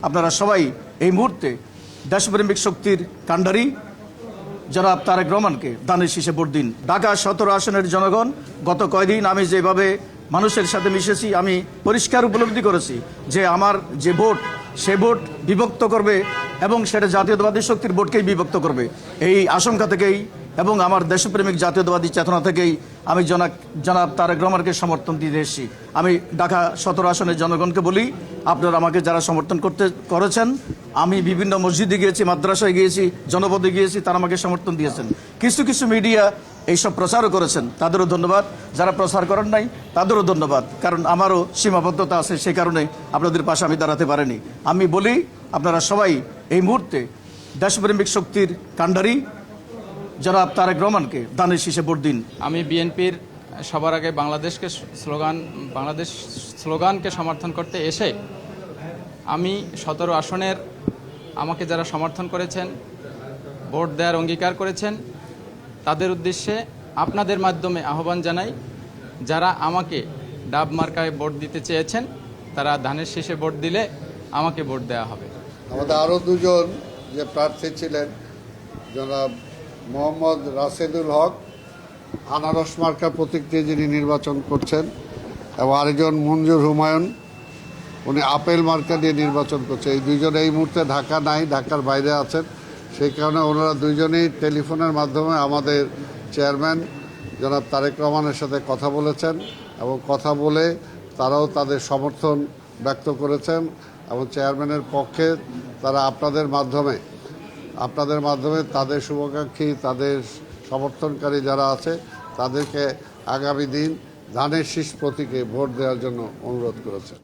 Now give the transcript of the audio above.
আপনারা সবাই এই মুহূর্তে দেশপ্রেমিক শক্তির কাণ্ডারি জনাব তারেক রহমানকে দানের শীষে ভোট দিন। ঢাকা 17 আসনের জনগণ গত কয়দিন আমি যেভাবে মানুষের সাথে মিশেছি, আমি পরিষ্কার উপলব্ধি করেছি যে আমার যে ভোট, সে ভোট বিভক্ত করবে এবং সেটা জাতীয়তাবাদী শক্তির ভোটকেই বিভক্ত করবে। এই আশঙ্কা থেকেই এবং আমার দেশপ্রেমিক জাতীয়তাবাদী চেতনা থেকেই আমি জনাব তারেক রহমানকে সমর্থন দিতে এসেছি। আমি ঢাকা 17 আসনের জনগণকে বলি, আপনারা আমাকে যারা সমর্থন করেছেন, আমি বিভিন্ন মসজিদে গিয়েছি, মাদ্রাসায় গিয়েছি, জনপদে গিয়েছি, তারা আমাকে সমর্থন দিয়েছেন। কিছু কিছু মিডিয়া এইসব প্রচারও করেছেন, তাদেরও ধন্যবাদ। যারা প্রচার করেন নাই তাদেরও ধন্যবাদ, কারণ আমারও সীমাবদ্ধতা আছে, সে কারণে আপনাদের পাশে আমি দাঁড়াতে পারিনি। আমি বলি, আপনারা সবাই এই মুহূর্তে দেশপ্রেমিক শক্তির কাণ্ডারি জনাব তারেক রহমানকে দানের শীষে ভোট দিন। আমি বিএনপির সবার আগে বাংলাদেশ স্লোগানকে সমর্থন করতে এসে আমি 17 আসনের আমাকে যারা সমর্থন করেছেন, ভোট দেওয়ার অঙ্গীকার করেছেন, তাদের উদ্দেশ্যে আপনাদের মাধ্যমে আহ্বান জানাই, যারা আমাকে ডাব মার্কায় ভোট দিতে চেয়েছেন তারা ধানের শীষে ভোট দিলে আমাকে ভোট দেওয়া হবে। আমাদের আরও দুজন যে প্রার্থী ছিলেন, জনাব মোহাম্মদ রাশেদুল হক আনারস মার্কা প্রতীক দিয়ে যিনি নির্বাচন করছেন, এবং আরেকজন মঞ্জুর হুমায়ুন, উনি আপেল মার্কা দিয়ে নির্বাচন করছে। এই দুইজন এই মুহূর্তে ঢাকা নাই, ঢাকার বাইরে আছেন। সেই কারণে ওনারা দুইজনেই টেলিফোনের মাধ্যমে আমাদের চেয়ারম্যান জনাব তারেক রহমানের সাথে কথা বলেছেন, এবং কথা বলে তারাও তাদের সমর্থন ব্যক্ত করেছেন, এবং চেয়ারম্যানের পক্ষে তারা আপনাদের মাধ্যমে তাদের শুভাকাঙ্ক্ষী, তাদের সমর্থনকারী যারা আছে তাদেরকে আগামী দিন ধানের শীষ প্রতীকে ভোট দেওয়ার জন্য অনুরোধ করেছেন।